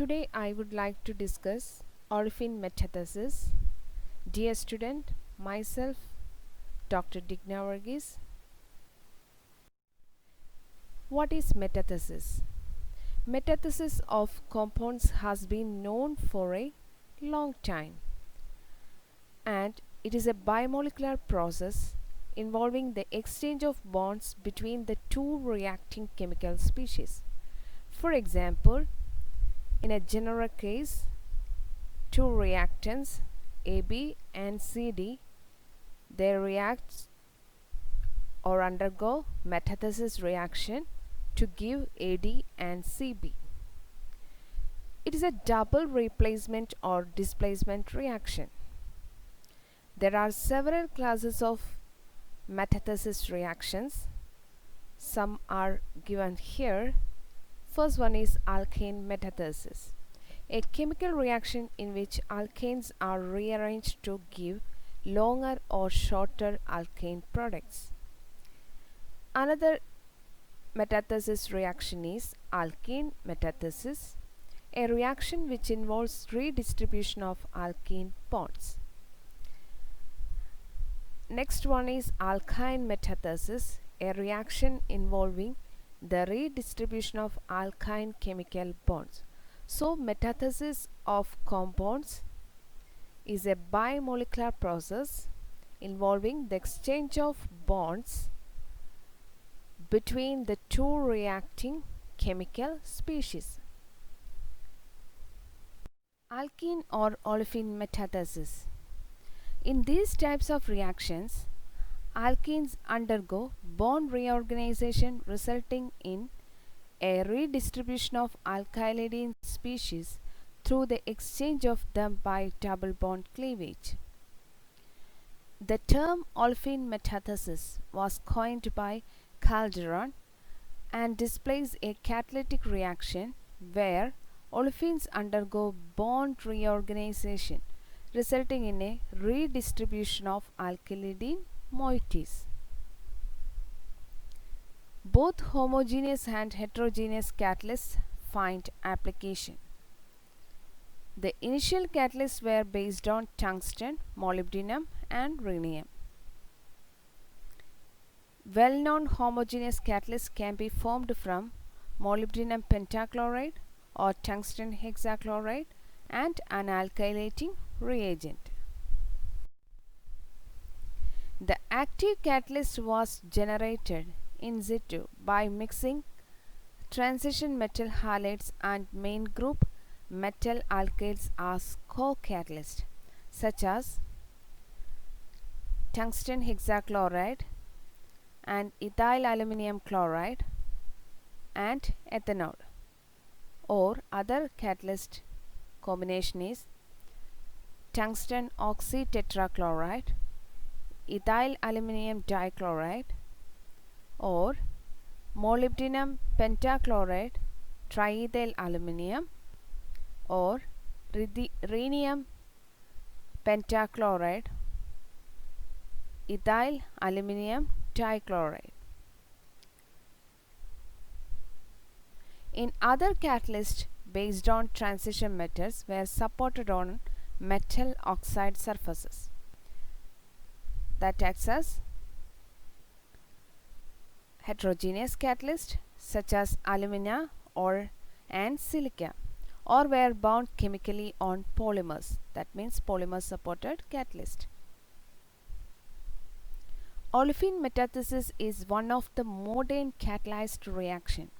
Today I would like to discuss olefin metathesis. Dear student, myself Dr. Digna Varghese. What is metathesis? Metathesis of compounds has been known for a long time, and it is a bimolecular process involving the exchange of bonds between the two reacting chemical species. For example, in a general case, two reactants AB and CD, they react or undergo metathesis reaction to give AD and CB. It is a double replacement or displacement reaction. There are several classes of metathesis reactions. Some are given here. First one is Alkene Metathesis, a chemical reaction in which alkanes are rearranged to give longer or shorter alkane products. Another metathesis reaction is Alkene Metathesis, a reaction which involves redistribution of alkene bonds. Next one is Alkyne Metathesis, a reaction involving the redistribution of alkyne chemical bonds. So, metathesis of compounds is a bimolecular process involving the exchange of bonds between the two reacting chemical species. Alkene or olefin metathesis. In these types of reactions, alkenes undergo bond reorganization resulting in a redistribution of alkylidene species through the exchange of them by double bond cleavage. The term olefin metathesis was coined by Calderon and displays a catalytic reaction where olefins undergo bond reorganization resulting in a redistribution of alkylidene moieties. Both homogeneous and heterogeneous catalysts find application. The initial catalysts were based on tungsten, molybdenum and rhenium. Well-known homogeneous catalysts can be formed from molybdenum pentachloride or tungsten hexachloride and an alkylating reagent. The active catalyst was generated in situ by mixing transition metal halides and main group metal alkyls as co-catalyst, such as tungsten hexachloride and ethyl aluminum chloride and ethanol. Or other catalyst combination is tungsten oxytetrachloride, ethyl aluminum dichloride, or molybdenum pentachloride triethyl aluminum, or rhenium pentachloride ethyl aluminum dichloride. In other catalysts based on transition metals were supported on metal oxide surfaces that acts as heterogeneous catalyst such as alumina and silica, or were bound chemically on polymers, that means polymer supported catalyst. Olefin metathesis is one of the modern catalyzed reaction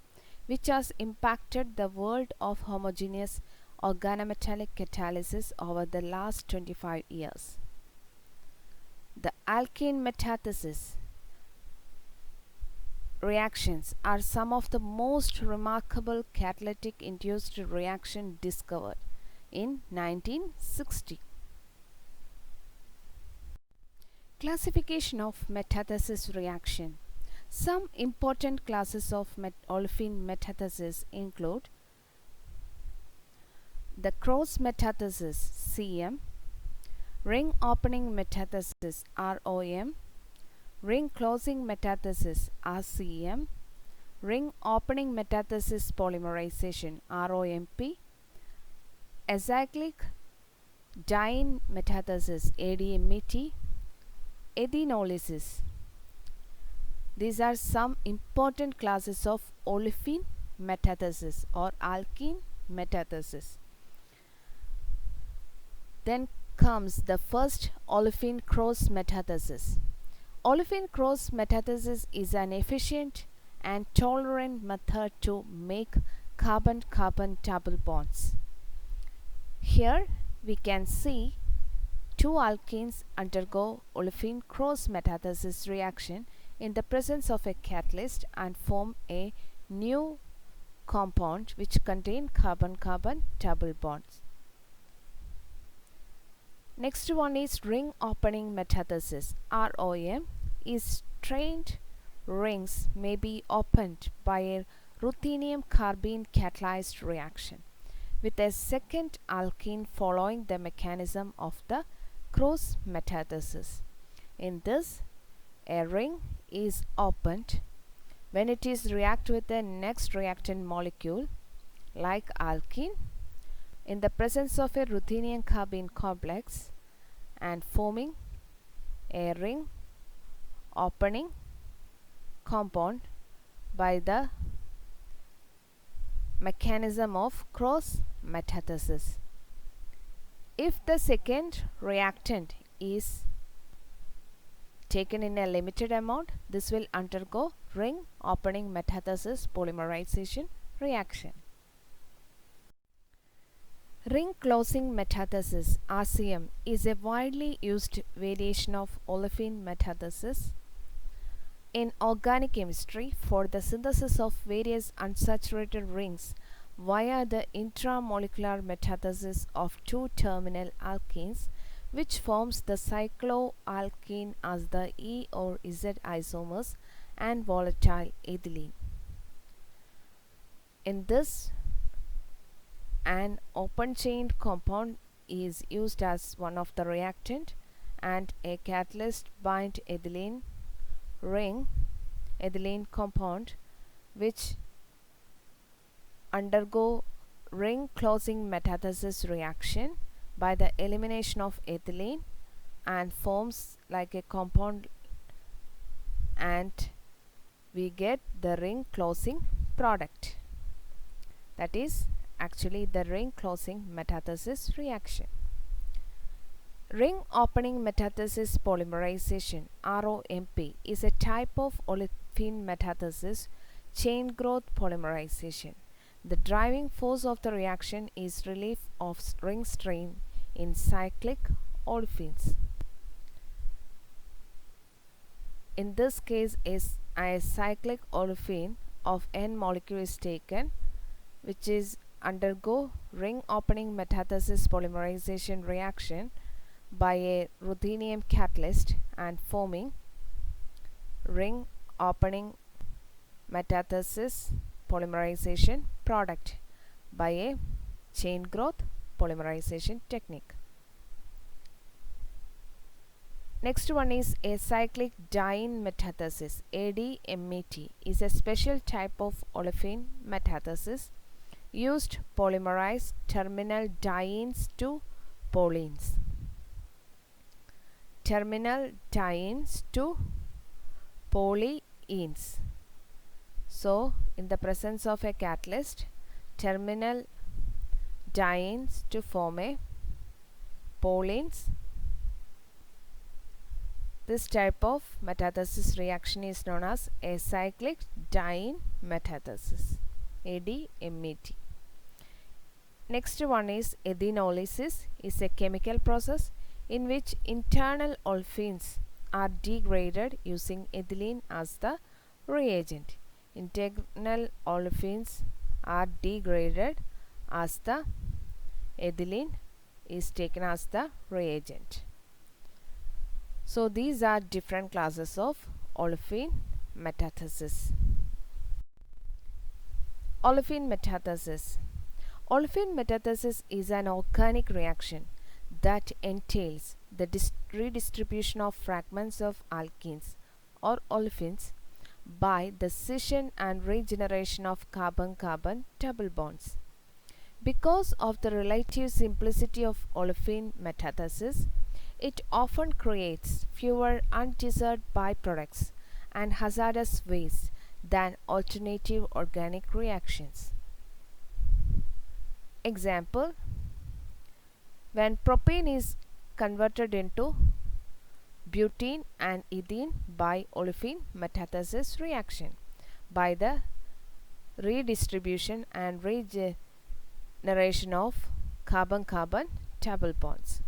which has impacted the world of homogeneous organometallic catalysis over the last 25 years. The Alkene metathesis reactions are some of the most remarkable catalytic induced reaction discovered in 1960. Classification of metathesis reaction. Some important classes of olefin metathesis include the cross metathesis CM, ring opening metathesis ROM, ring closing metathesis RCM, ring opening metathesis polymerization ROMP, acyclic DIENE metathesis ADMET, ETHENOLYSIS. These are some important classes of olefin metathesis or alkene metathesis. Then comes the first olefin cross metathesis. Olefin cross metathesis is an efficient and tolerant method to make carbon-carbon double bonds. Here we can see two alkenes undergo olefin cross metathesis reaction in the presence of a catalyst and form a new compound which contain carbon-carbon double bonds. Next one is ring opening metathesis. ROM is strained rings may be opened by a ruthenium carbene catalyzed reaction with a second alkene following the mechanism of the cross metathesis. In this, a ring is opened when it is react with the next reactant molecule like alkene in the presence of a ruthenium carbene complex and forming a ring opening compound by the mechanism of cross metathesis. If the second reactant is taken in a limited amount, this will undergo ring opening metathesis polymerization reaction. Ring closing metathesis RCM is a widely used variation of olefin metathesis in organic chemistry for the synthesis of various unsaturated rings via the intramolecular metathesis of two terminal alkenes, which forms the cycloalkene as the E or Z isomers and volatile ethylene. In this, an open-chained compound is used as one of the reactant and a catalyst bind ethylene ring ethylene compound which undergo ring closing metathesis reaction by the elimination of ethylene and forms like a compound, and we get the ring closing product. That is actually the ring closing metathesis reaction. Ring opening metathesis polymerization ROMP is a type of olefin metathesis chain growth polymerization. The driving force of the reaction is relief of ring strain in cyclic olefins. In this case, a cyclic olefin of N molecule is taken, which is undergo ring opening metathesis polymerization reaction by a ruthenium catalyst and forming ring opening metathesis polymerization product by a chain growth polymerization technique. Next one is acyclic DIENE metathesis ADMET is a special type of olefin metathesis used polymerize terminal dienes to polyenes. Terminal dienes to polyenes. So, in the presence of a catalyst, terminal dienes to form a polyenes. This type of metathesis reaction is known as acyclic DIENE metathesis ADMET. Next one is ETHENOLYSIS is a chemical process in which internal olefins are degraded using ethylene as the reagent. Internal olefins are degraded as the ethylene is taken as the reagent. So these are different classes of olefin metathesis. Olefin metathesis. Olefin metathesis is an organic reaction that entails the redistribution of fragments of alkenes or olefins by the scission and regeneration of carbon-carbon double bonds. Because of the relative simplicity of olefin metathesis, it often creates fewer undesired byproducts and hazardous waste than alternative organic reactions. Example: when propane is converted into butene and ethene by olefin metathesis reaction by the redistribution and regeneration of carbon-carbon double bonds.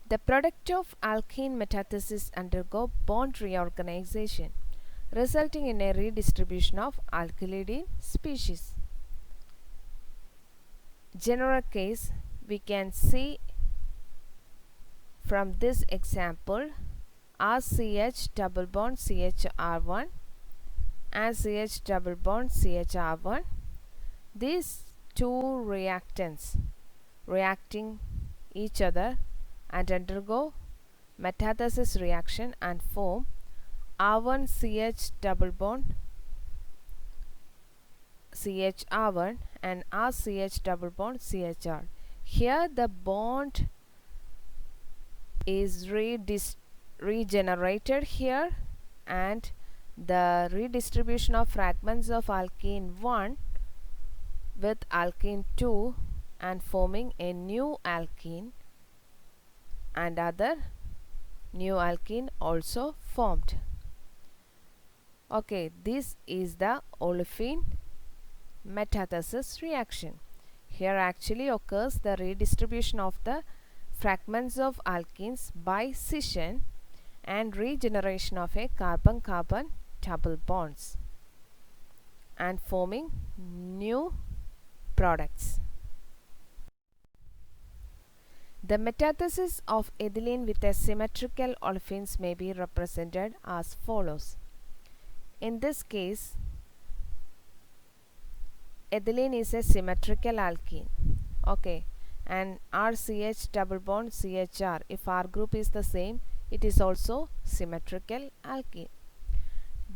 The product of alkene metathesis undergo bond reorganization, resulting in a redistribution of alkylidene species. General case we can see from this example RCH double bond CHR1 and CH double bond CHR1. These two reactants reacting each other and undergo metathesis reaction and form R1CH double bond CHR1 and RCH double bond CHR. Here the bond is regenerated here, and the redistribution of fragments of alkene 1 with alkene 2 and forming a new alkene, and other new alkene also formed. Okay, this is the olefin metathesis reaction. Here actually occurs the redistribution of the fragments of alkenes by scission and regeneration of a carbon-carbon double bonds and forming new products. The metathesis of ethylene with a symmetrical olefins may be represented as follows. In this case, ethylene is a symmetrical alkene. Okay, and RCH double bond CHR, if R group is the same, it is also symmetrical alkene.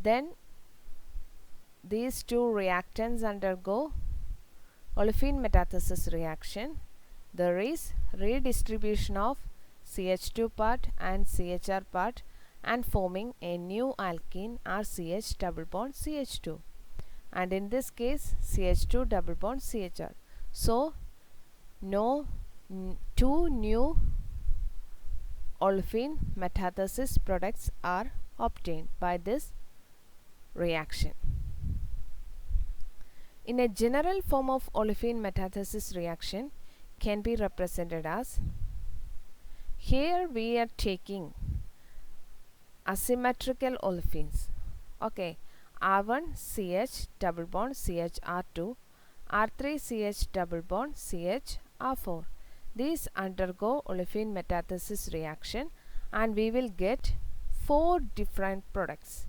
Then these two reactants undergo olefin metathesis reaction. There is redistribution of CH2 part and CHR part and forming a new alkene RCH double bond CH2, and in this case CH2 double bond CHR. So two new olefin metathesis products are obtained by this reaction. In a general form of olefin metathesis reaction can be represented as, here we are taking asymmetrical olefins. Okay, R1CH double bond CHR2, R3CH double bond CHR4. These undergo olefin metathesis reaction and we will get 4 different products.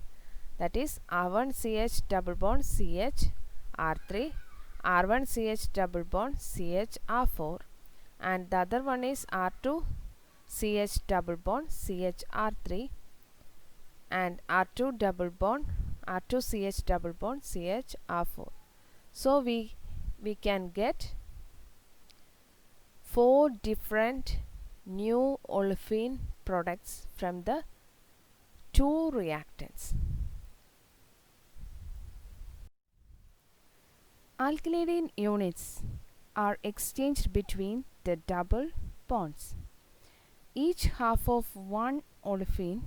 That is R1CH double bond CHR3, R1CH double bond CHR4, and the other one is R2CH double bond CHR3 and R2 double bond R2CH double bond CHR4. So we can get 4 different new olefin products from the 2 reactants. Alkylidene units are exchanged between the double bonds. Each half of one olefin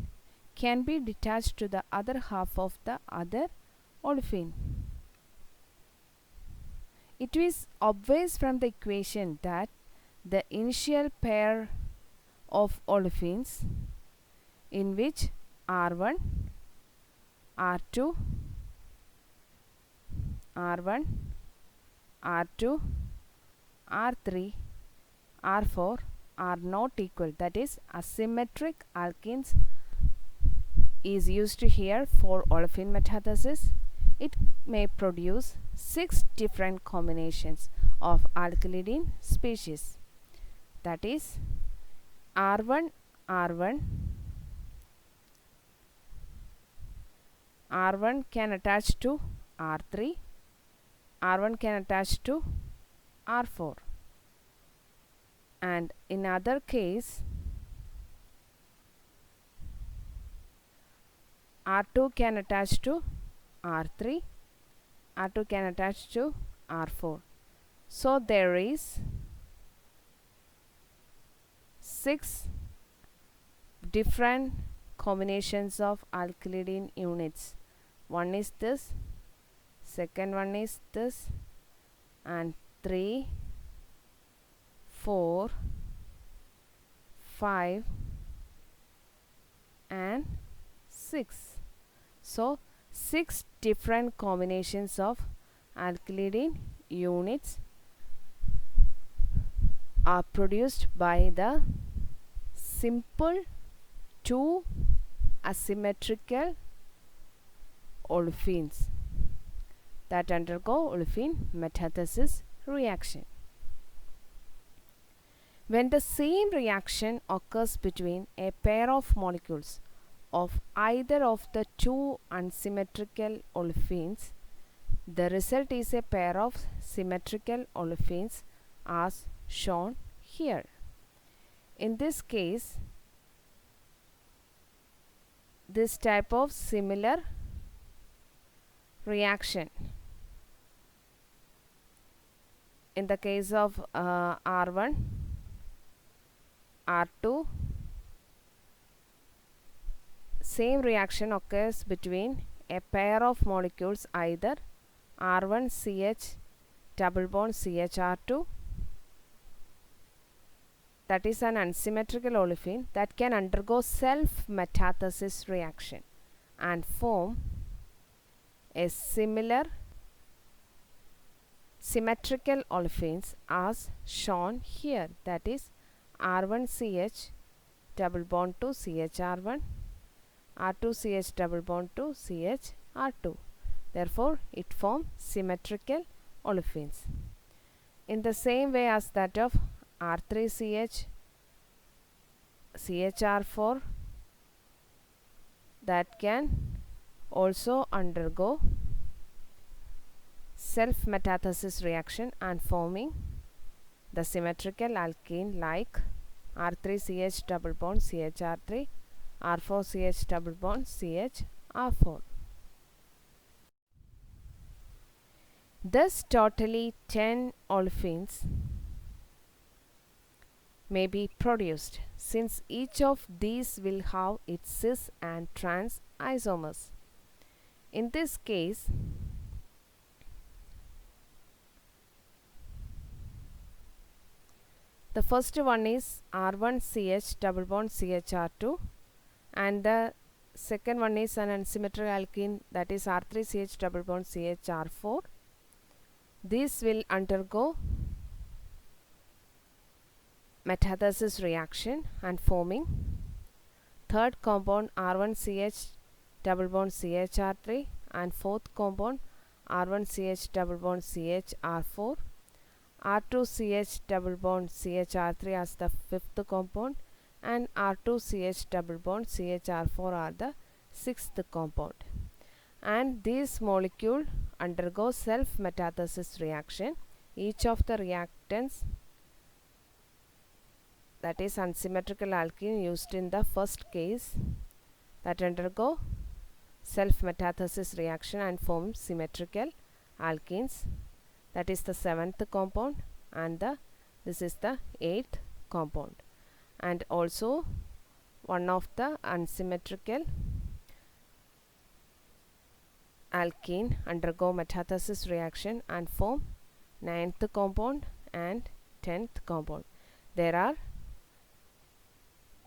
can be detached to the other half of the other olefin. It is obvious from the equation that the initial pair of olefins in which R1, R2, R1, R2, R3, R4 are not equal, that is asymmetric alkenes is used here for olefin metathesis. It may produce 6 different combinations of alkylidene species, that is R1, R1, R1 can attach to R3, R1 can attach to R4, and in other case R2 can attach to R3, R2 can attach to R4. So there is 6 different combinations of alkylidene units. One is this, second one is this, and 3, 4, 5 and 6. So 6 different combinations of alkylidene units are produced by the simple 2 asymmetrical olefins that undergo olefin metathesis reaction. When the same reaction occurs between a pair of molecules of either of the 2 unsymmetrical olefins, the result is a pair of symmetrical olefins as shown here. In this case, this type of similar reaction, in the case of R1, R2, same reaction occurs between a pair of molecules either R1CH double bond CHR2, that is an unsymmetrical olefin that can undergo self-metathesis reaction and form a similar symmetrical olefins as shown here, that is R1CH double bond to CHR1, R2CH double bond to CHR2. Therefore, it forms symmetrical olefins. In the same way as that of R3CH CHR4, that can also undergo self-metathesis reaction and forming the symmetrical alkene like R3CH double bond CHR3, R4CH double bond CHR4. Thus, totally 10 olefins may be produced, since each of these will have its cis and trans isomers. In this case, the first one is R1CH double bond CHR2, and the second one is an unsymmetrical alkene, that is R3CH double bond CHR4. This will undergo metathesis reaction and forming third compound R1CH double bond CHR3 and fourth compound R1CH double bond CHR4, R2CH double bond CHR3 as the fifth compound, and R2CH double bond CHR4 are the sixth compound. And these molecule undergo self-metathesis reaction. Each of the reactants, that is unsymmetrical alkene used in the first case, that undergo self-metathesis reaction and form symmetrical alkenes, that is the seventh compound, and this is the eighth compound. And also one of the unsymmetrical alkene undergo metathesis reaction and form ninth compound and 10th compound. There are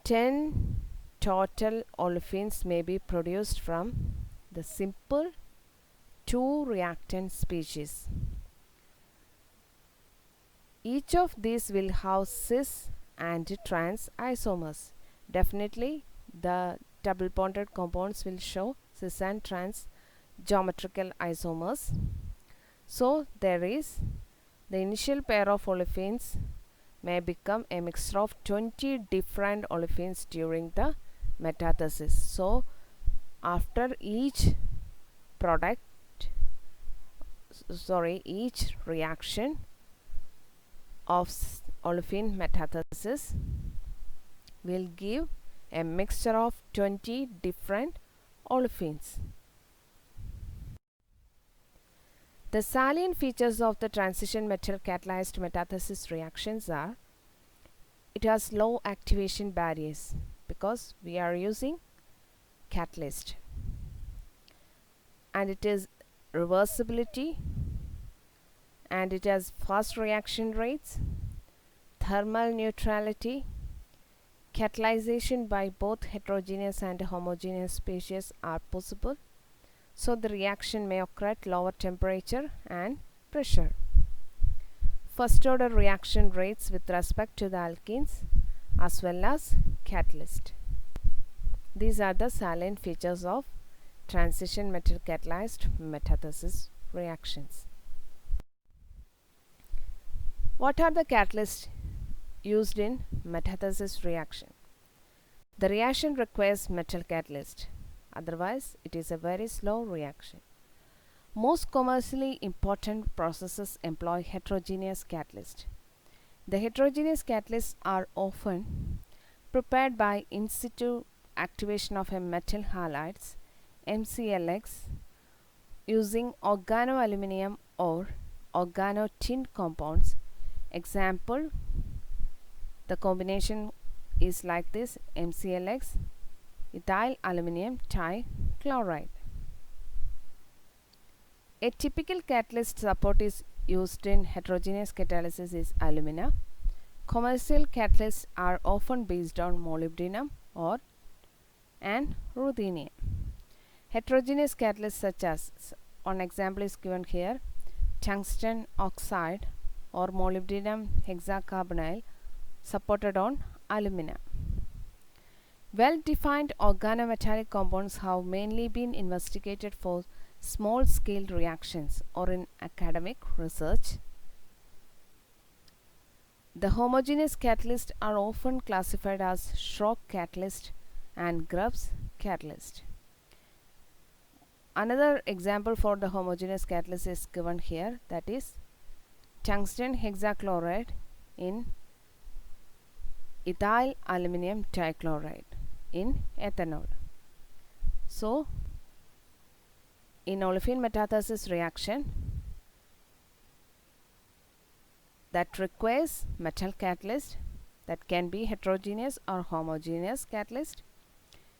10 total olefins may be produced from the simple 2 reactant species. Each of these will have cis and trans isomers. Definitely the double bonded compounds will show cis and trans geometrical isomers. So there is the initial pair of olefins may become a mixture of 20 different olefins during the metathesis. So after each product, each reaction of olefin metathesis will give a mixture of 20 different olefins. The salient features of the transition metal catalyzed metathesis reactions are: it has low activation barriers because we are using catalyst, and it is reversibility, and it has fast reaction rates, thermal neutrality, catalyzation by both heterogeneous and homogeneous species are possible, so the reaction may occur at lower temperature and pressure. First order reaction rates with respect to the alkenes as well as catalyst. These are the salient features of transition metal catalyzed metathesis reactions. What are the catalysts used in metathesis reaction? The reaction requires metal catalyst, otherwise it is a very slow reaction. Most commercially important processes employ heterogeneous catalyst. The heterogeneous catalysts are often prepared by in situ activation of a metal halides (MCLX) using organoaluminium or organotin compounds. Example, the combination is like this: MCLX, ethyl aluminum trichloride. A typical catalyst support is used in heterogeneous catalysis is alumina. Commercial catalysts are often based on molybdenum and ruthenium. Heterogeneous catalysts such as, one example is given here, tungsten oxide or molybdenum hexacarbonyl supported on alumina. Well-defined organometallic compounds have mainly been investigated for small-scale reactions or in academic research. The homogeneous catalysts are often classified as SHROCK catalyst and Grubbs catalyst. Another example for the homogeneous catalyst is given here, that is tungsten hexachloride in ethyl aluminum trichloride in ethanol. So, in olefin metathesis reaction that requires metal catalyst, that can be heterogeneous or homogeneous catalyst.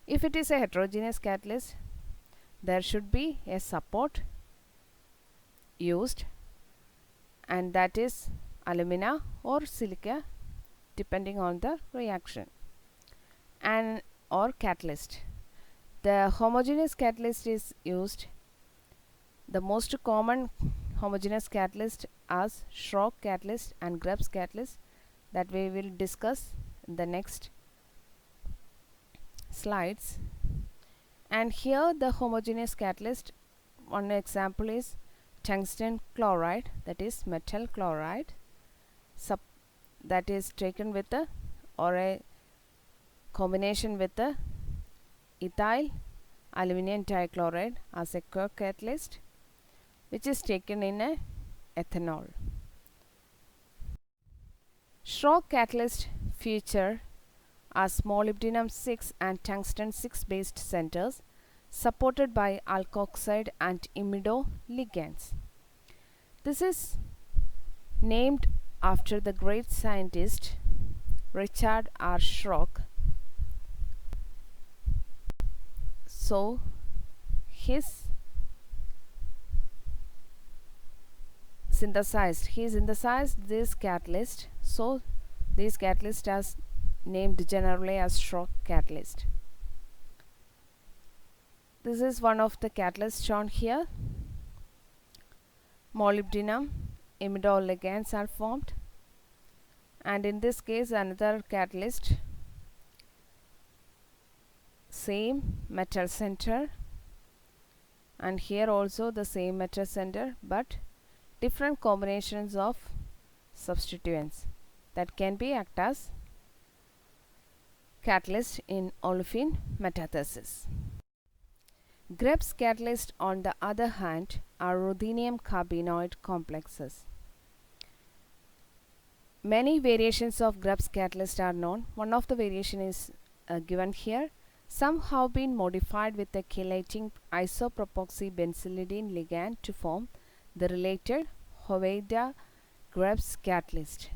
If it is a heterogeneous catalyst, there should be a support used, and that is alumina or silica depending on the reaction, and or catalyst. The homogeneous catalyst is used. The most common homogeneous catalyst as SHROCK catalyst and Grubbs catalyst, that we will discuss in the next slides. And here the homogeneous catalyst, one example is tungsten chloride, that is metal chloride, that is taken with a or a combination with the ethyl aluminum trichloride as a co-catalyst, which is taken in a ethanol. SHROCK catalyst feature as molybdenum 6 and tungsten 6 based centers supported by alkoxide and imido ligands. This is named after the great scientist Richard R. SHROCK. So, he synthesized this catalyst. So, this catalyst is named generally as SHROCK catalyst. This is one of the catalysts shown here. Molybdenum imido ligands are formed, and in this case another catalyst, same metal center, and here also the same metal center but different combinations of substituents that can be act as catalyst in olefin metathesis. Grubbs catalysts, on the other hand, are ruthenium carbenoid complexes. Many variations of Grubbs catalyst are known. One of the variation is given here. Some have been modified with a chelating isopropoxy benzylidene ligand to form the related Hoveyda-Grubbs catalyst.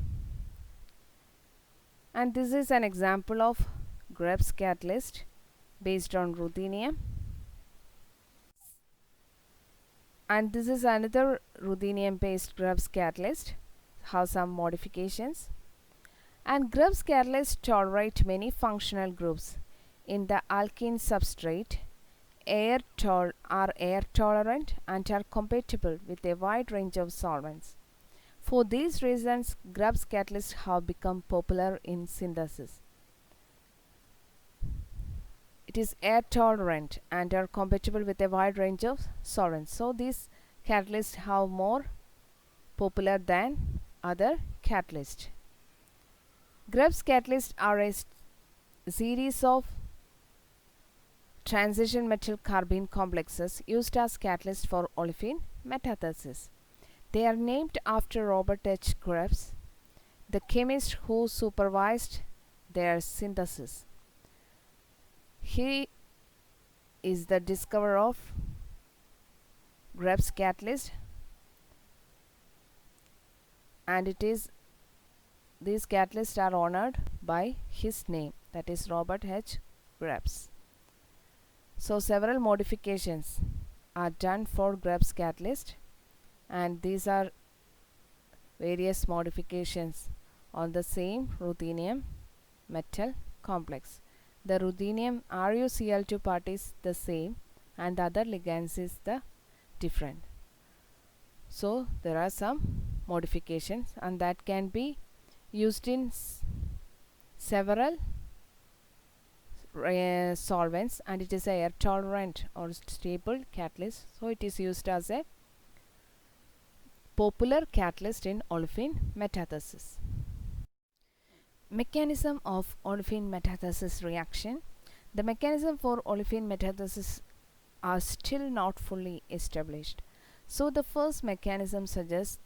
And this is an example of Grubbs catalyst based on ruthenium. And this is another ruthenium based Grubbs catalyst, has some modifications. And Grubbs catalysts tolerate many functional groups in the alkene substrate, are air tolerant and are compatible with a wide range of solvents. For these reasons, Grubbs catalysts have become popular in synthesis. It is air tolerant and are compatible with a wide range of solvents. So these catalysts have more popular than other catalysts. Grubbs catalysts are a series of transition metal carbene complexes used as catalyst for olefin metathesis. They are named after Robert H. Grubbs, the chemist who supervised their synthesis. He is the discoverer of Grubbs catalyst, and these catalysts are honored by his name, that is Robert H. Grubbs. So several modifications are done for Grubbs catalyst, and these are various modifications on the same ruthenium metal complex. The ruthenium RuCl2 part is the same and the other ligands is the different. So there are some modifications, and that can be used in several solvents, and it is a air tolerant or stable catalyst, so it is used as a popular catalyst in olefin metathesis. Mechanism of olefin metathesis reaction. The mechanism for olefin metathesis are still not fully established. So the first mechanism suggests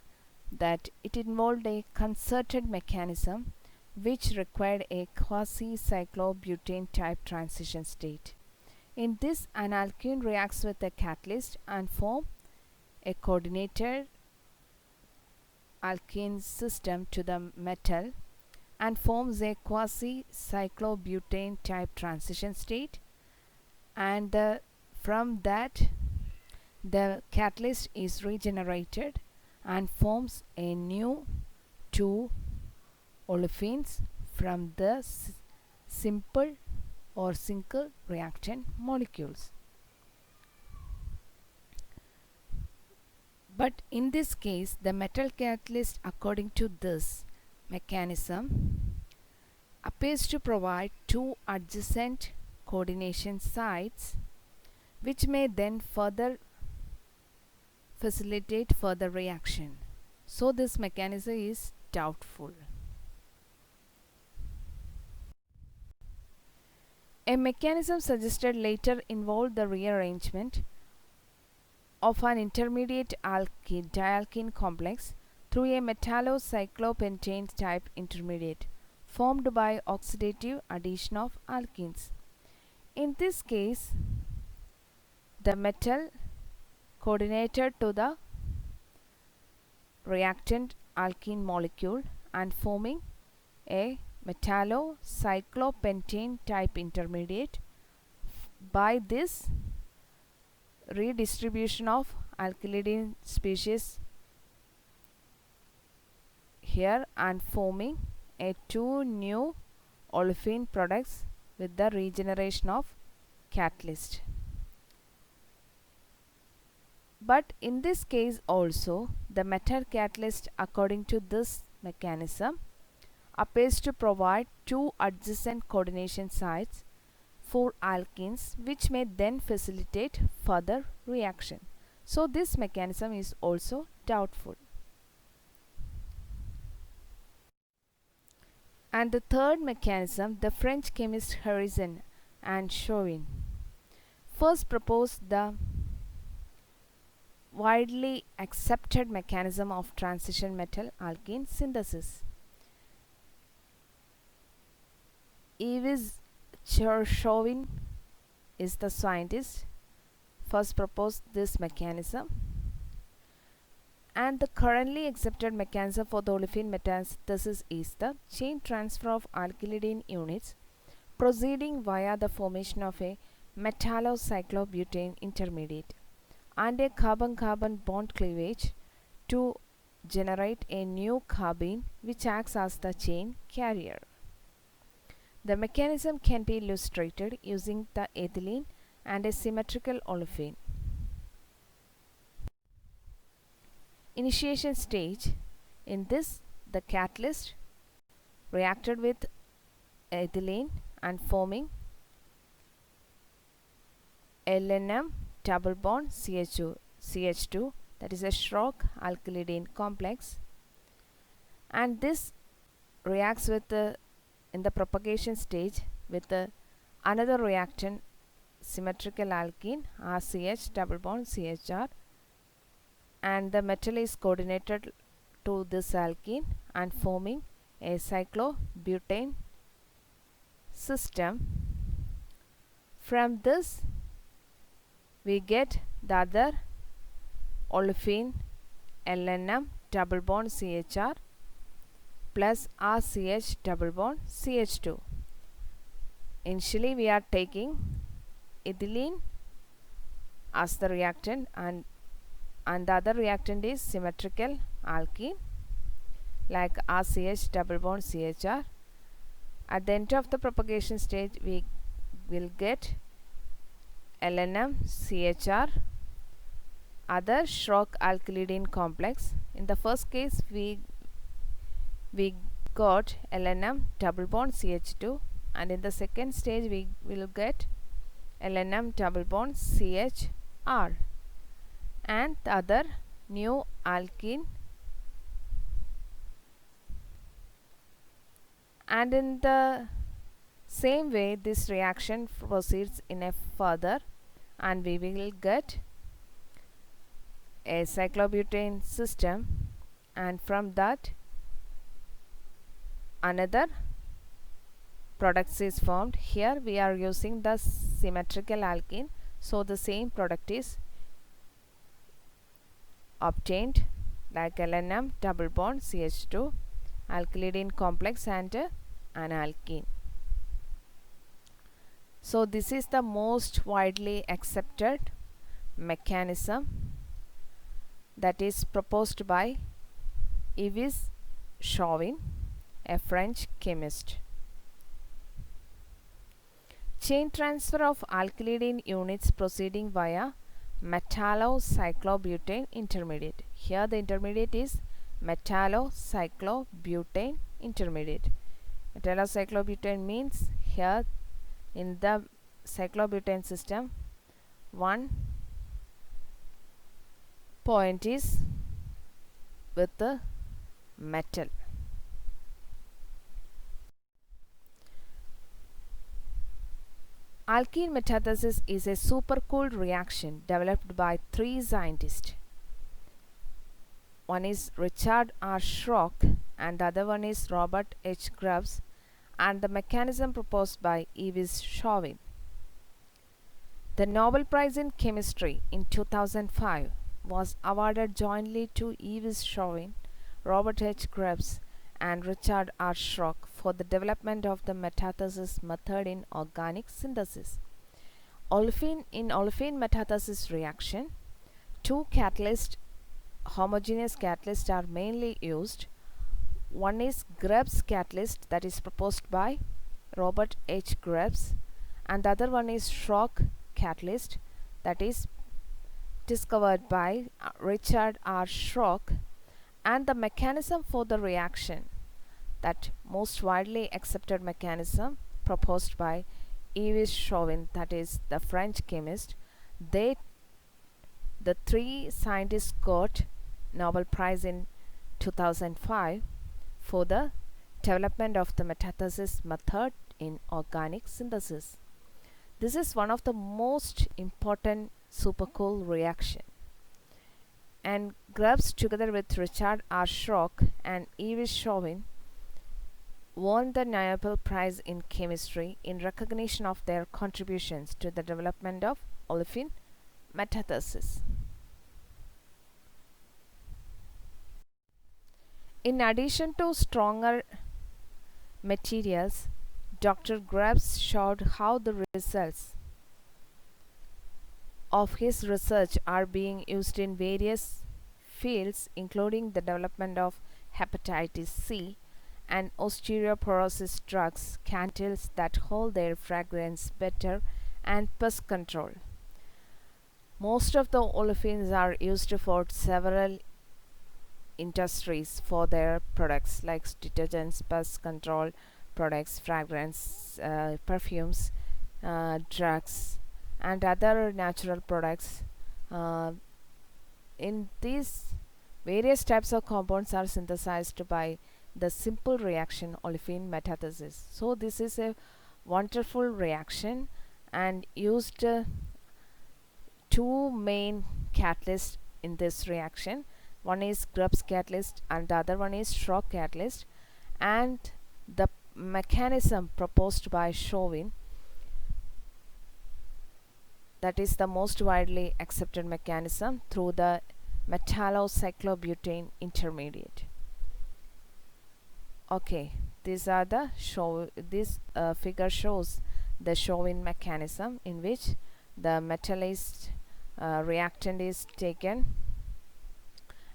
that it involved a concerted mechanism which required a quasi-cyclobutane type transition state. In this, an alkene reacts with a catalyst and form a coordinated alkene system to the metal and forms a quasi-cyclobutane type transition state, and from that the catalyst is regenerated and forms a new two olefins from the simple or single reactant molecules. But in this case, the metal catalyst, according to this mechanism, appears to provide two adjacent coordination sites which may then further facilitate further reaction. So this mechanism is doubtful. A mechanism suggested later involved the rearrangement of an intermediate dialkene complex through a metallocyclopentane type intermediate formed by oxidative addition of alkenes. In this case, the metal coordinated to the reactant alkene molecule and forming a metallocyclopentane type intermediate. By this redistribution of alkylidene species here and forming a two new olefin products with the regeneration of catalyst. But in this case also, the metal catalyst, according to this mechanism, appears to provide two adjacent coordination sites for alkenes which may then facilitate further reaction. So this mechanism is also doubtful. And the third mechanism, the French chemists Harrison and Chauvin first proposed the widely accepted mechanism of transition metal alkene synthesis. CHAUVIN is the scientist first proposed this mechanism, and the currently accepted mechanism for the olefin metathesis is the chain transfer of alkylidene units proceeding via the formation of a metallocyclobutane intermediate and a carbon-carbon bond cleavage to generate a new carbene which acts as the chain carrier. The mechanism can be illustrated using the ethylene and a symmetrical olefin. Initiation stage. In this, the catalyst reacted with ethylene and forming LNM double bond CH2, that is a SHROCK alkylidene complex, and this reacts with in the propagation stage with another reactant symmetrical alkene RCH double bond CHR, and the metal is coordinated to this alkene and forming a cyclobutane system. From this we get the other olefin LNM double bond CHR plus RCH double bond CH2. Initially we are taking ethylene as the reactant, and the other reactant is symmetrical alkene like RCH double bond CHR. At the end of the propagation stage we will get LNM CHR, other SHROCK alkylidene complex. In the first case we got LNM double bond CH2, and in the second stage we will get LNM double bond CHR and the other new alkene. And in the same way this reaction proceeds in a further, and we will get a cyclobutane system, and from that another product is formed. Here we are using the symmetrical alkene, so the same product is obtained like LNM double bond CH2 alkylidene complex and an alkene. So this is the most widely accepted mechanism that is proposed by Yves Chauvin, a French chemist. Chain transfer of alkylidene units proceeding via metallocyclobutane intermediate. Here the intermediate is metallocyclobutane intermediate. Metallocyclobutane means here in the cyclobutane system one point is with the metal. Alkyne metathesis is a supercooled reaction developed by three scientists. One is Richard R. SHROCK and the other one is Robert H. Grubbs, and the mechanism proposed by Yves Chauvin. The Nobel Prize in Chemistry in 2005 was awarded jointly to Yves Chauvin, Robert H. Grubbs, and Richard R. SHROCK for the development of the metathesis method in organic synthesis. In olefin metathesis reaction, two catalysts, homogeneous catalysts, are mainly used. One is Grubbs Catalyst, that is proposed by Robert H. Grubbs, and the other one is SHROCK Catalyst, that is discovered by Richard R. SHROCK, and the mechanism for the reaction, that most widely accepted mechanism proposed by Yves Chauvin, that is the French chemist. The three scientists got Nobel Prize in 2005 for the development of the metathesis method in organic synthesis. This is one of the most important supercool reaction, and Grubbs together with Richard R. SHROCK and E.V. CHAUVIN won the Nobel Prize in Chemistry in recognition of their contributions to the development of olefin metathesis. In addition to stronger materials, Dr. Grubbs showed how the results of his research are being used in various fields, including the development of hepatitis C and osteoporosis drugs, candles that hold their fragrance better, and pest control. Most of the olefins are used for several industries for their products like detergents, pest control products, fragrance, perfumes, drugs, and other natural products. In these various types of compounds are synthesized by the simple reaction olefin metathesis. So this is a wonderful reaction and used two main catalysts in this reaction. One is Grubbs Catalyst and the other one is SHROCK Catalyst, and the mechanism proposed by CHAUVIN, that is the most widely accepted mechanism, through the metallocyclobutane intermediate. Okay, these are the this figure shows the CHAUVIN mechanism, in which the metallized reactant is taken,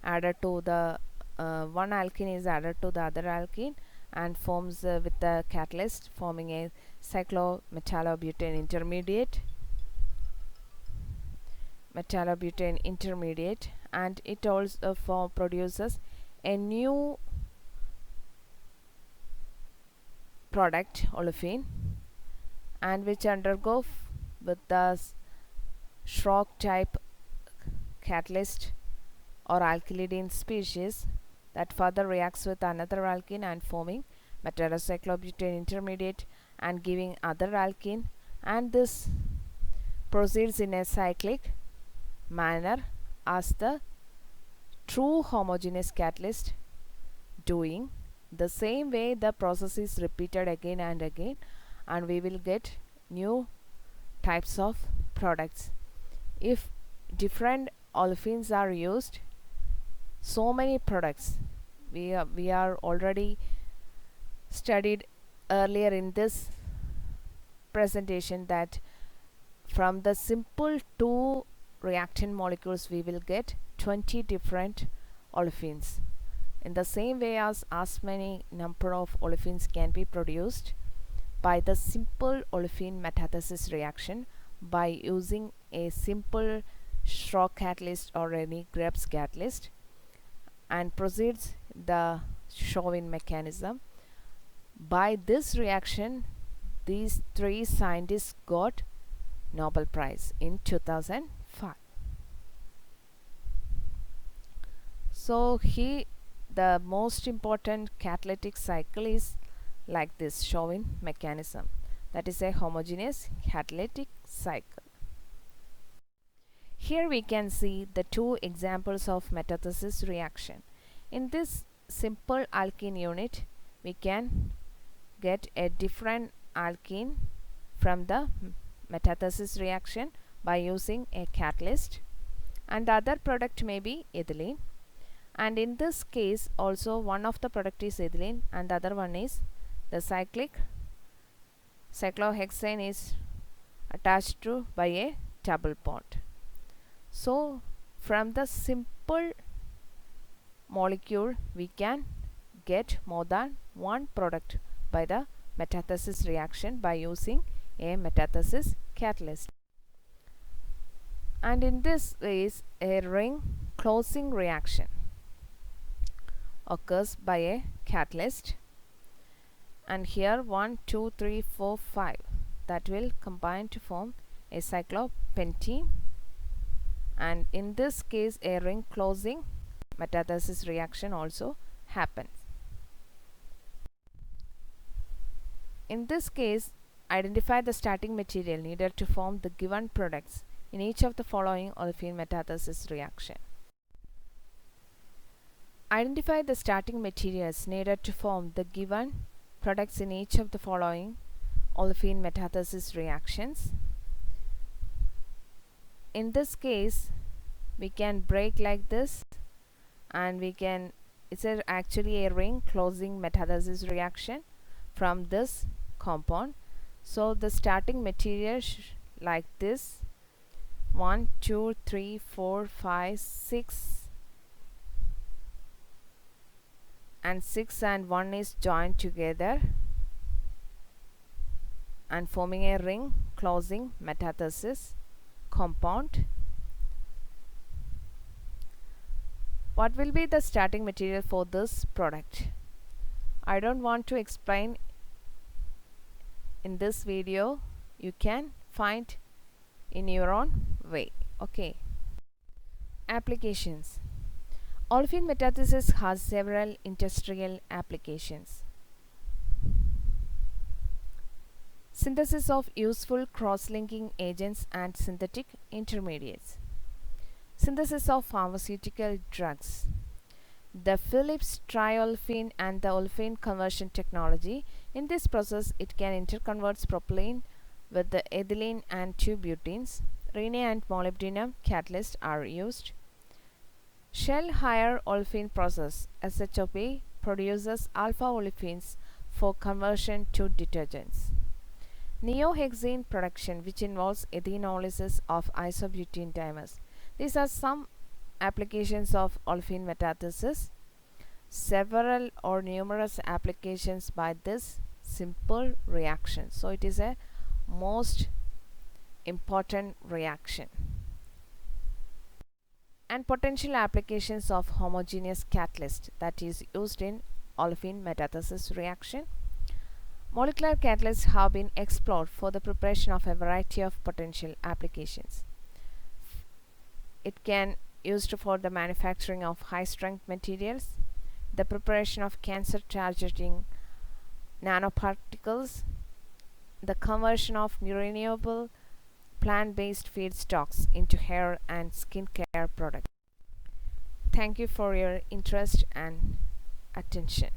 added to the one alkene is added to the other alkene, and forms with the catalyst forming a cyclometallobutane intermediate, and it also produces a new product olefin, and which undergo with the SHROCK type catalyst or alkylidene species that further reacts with another alkene and forming metallocyclobutane intermediate and giving other alkene, and this proceeds in a cyclic manner as the true homogeneous catalyst doing. The same way the process is repeated again and again, and we will get new types of products. If different olefins are used, so many products we are already studied earlier in this presentation, that from the simple two reactant molecules we will get 20 different olefins. In the same way as many number of olefins can be produced by the simple olefin metathesis reaction by using a simple SHROCK catalyst or any Grubbs catalyst, and proceeds the CHAUVIN mechanism. By this reaction, these three scientists got Nobel Prize in 2005. So the most important catalytic cycle is like this CHAUVIN mechanism, that is a homogeneous catalytic cycle. Here we can see the two examples of metathesis reaction. In this simple alkene unit, we can get a different alkene from the metathesis reaction by using a catalyst, and the other product may be ethylene. And in this case also one of the product is ethylene and the other one is the cyclohexane is attached to by a double bond. So from the simple molecule we can get more than one product by the metathesis reaction by using a metathesis catalyst. And in this case a ring closing reaction occurs by a catalyst, and here 1, 2, 3, 4, 5 that will combine to form a cyclopentene, and in this case a ring closing metathesis reaction also happens. In this case Identify the starting material needed to form the given products in each of the following olefin metathesis reaction. Identify the starting materials needed to form the given products in each of the following olefin metathesis reactions. In this case, we can break like this, and it's actually a ring closing metathesis reaction from this compound. So the starting material like this, 1 2 3 4 5 6, and 6 and 1 is joined together and forming a ring closing metathesis compound. What will be the starting material for this product? I don't want to explain in this video. You can find in your own way. Okay. Applications. Olefin metathesis has several industrial applications. Synthesis of useful cross-linking agents and synthetic intermediates. Synthesis of pharmaceutical drugs. The Phillips triolefin and the olefin conversion technology. In this process, it can interconverts propylene with the ethylene and 2 butenes. Rhine and molybdenum catalyst are used. Shell Hire olefin process, SHOP, produces alpha olefins for conversion to detergents. Neohexane production, which involves ETHENOLYSIS of isobutene dimers. These are some applications of olefin metathesis. Several or numerous applications by this simple reaction. So it is a most important reaction. And potential applications of homogeneous catalyst that is used in olefin metathesis reaction. Molecular catalysts have been explored for the preparation of a variety of potential applications. It can used for the manufacturing of high strength materials, the preparation of cancer targeting nanoparticles, the conversion of renewable plant-based feedstocks into hair and skincare products. Thank you for your interest and attention.